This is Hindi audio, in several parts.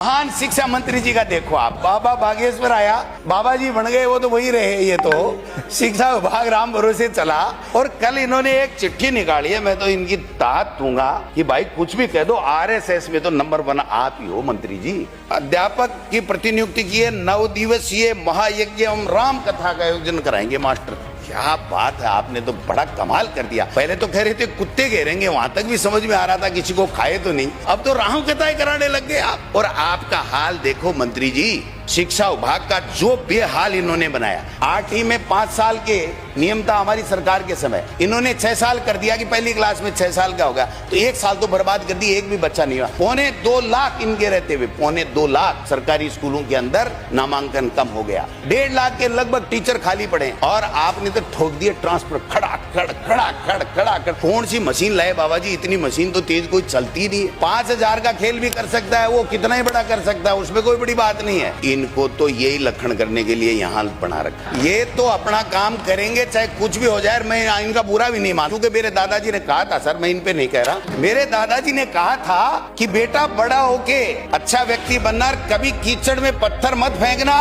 महान शिक्षा मंत्री जी का देखो आप, बाबा बागेश्वर आया, बाबा जी बन गए, वो तो वही रहे। ये तो शिक्षा विभाग राम भरोसे चला। और कल इन्होंने एक चिट्ठी निकाली है, मैं तो इनकी दाद दूंगा कि भाई कुछ भी कह दो, आरएसएस में तो नंबर 1 आप ही हो मंत्री जी। अध्यापक की प्रतिनियुक्ति की है, 9 दिवसीय महायज्ञ एवं राम कथा का आयोजन कराएंगे मास्टर। क्या बात है, आपने तो बड़ा कमाल कर दिया। पहले तो कह रहे थे कुत्ते घेरेंगे, वहां तक भी समझ में आ रहा था किसी को खाए तो नहीं, अब तो राम कथाएं कराने लग गए आप। और आपका हाल देखो मंत्री जी, शिक्षा विभाग का जो बेहाल इन्होंने बनाया। 8वीं में 5 साल के नियम था हमारी सरकार के समय, इन्होंने 6 साल कर दिया कि पहली क्लास में 6 साल का होगा, तो 1 साल तो बर्बाद कर दी, एक भी बच्चा नहीं हुआ। 2.25 लाख इनके रहते हुए 2.25 लाख सरकारी स्कूलों के अंदर नामांकन कम हो गया। 1.5 लाख के लगभग टीचर खाली पड़े, और आपने तो ठोक दिए ट्रांसफर, खड़ा खड़ खड़ा खड़ खड़ा खड़। कौन सी मशीन लाए बाबा जी, इतनी मशीन तो तेज कोई चलती नहीं। 5000 का खेल भी कर सकता है वो, कितना ही बड़ा कर सकता है, उसमें कोई बड़ी बात नहीं है। इनको तो यही लक्षण करने के लिए यहाँ बना रखा। ये तो अपना काम करेंगे चाहे कुछ भी हो जाए। मैं इनका बुरा भी नहीं मानूं कि मेरे दादाजी ने कहा था, सर मैं इन पे नहीं कह रहा, मेरे दादाजी ने कहा था कि बेटा बड़ा होके अच्छा व्यक्ति बनना, कभी कीचड़ में पत्थर मत फेंकना।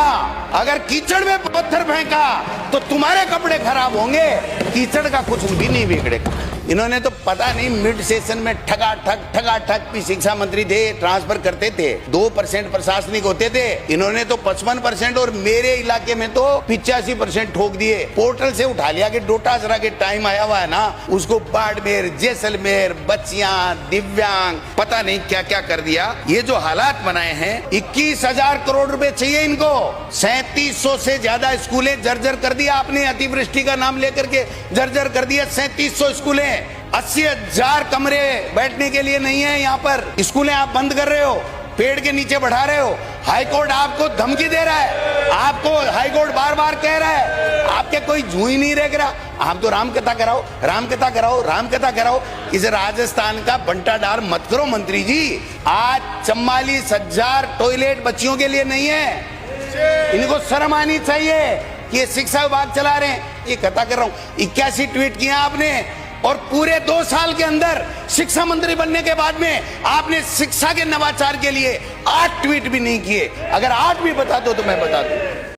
अगर कीचड़ में पत्थर फेंका तो तुम्हारे कपड़े खराब होंगे, कीचड़ का कुछ भी नहीं बिगड़ेगा। इन्होंने तो पता नहीं मिड सेशन में ठगा भी शिक्षा मंत्री थे, ट्रांसफर करते थे, 2% प्रशासनिक होते थे, इन्होंने तो 55% और मेरे इलाके में तो 85% ठोक दिए। पोर्टल से उठा लिया कि डोटासरा के टाइम आया हुआ है ना, उसको बाड़मेर, जैसलमेर, बच्चियां, दिव्यांग, पता नहीं क्या क्या कर दिया। ये जो हालात बनाए हैं, 21,000 करोड़ रुपए चाहिए इनको। 3700 से ज्यादा स्कूलें जर्जर कर दिया आपने, अतिवृष्टि का नाम लेकर के जर्जर कर दिया 3700 स्कूलें। 80,000 कमरे बैठने के लिए नहीं है यहाँ पर, स्कूलें आप बंद कर रहे हो, पेड़ के नीचे बढ़ा रहे हो। हाईकोर्ट आपको धमकी दे रहा है, आपको हाईकोर्ट बार बार कह रहा है, आपके कोई जू ही नहीं रह रहा। आप तो रामकथा कराओ, रामकथा कराओ, रामकथा कराओ। इस राजस्थान का बंटा डार मत करो मंत्री जी। आज 44,000 टॉयलेट बच्चियों के लिए नहीं है, इनको शर्म आनी चाहिए कि ये शिक्षा विभाग चला रहे हैं। ये कथा कर रहा हूं, 81 ट्वीट किया आपने, और पूरे 2 साल के अंदर शिक्षा मंत्री बनने के बाद में आपने शिक्षा के नवाचार के लिए 8 ट्वीट भी नहीं किए। अगर 8 भी बता दो तो मैं बता दूं।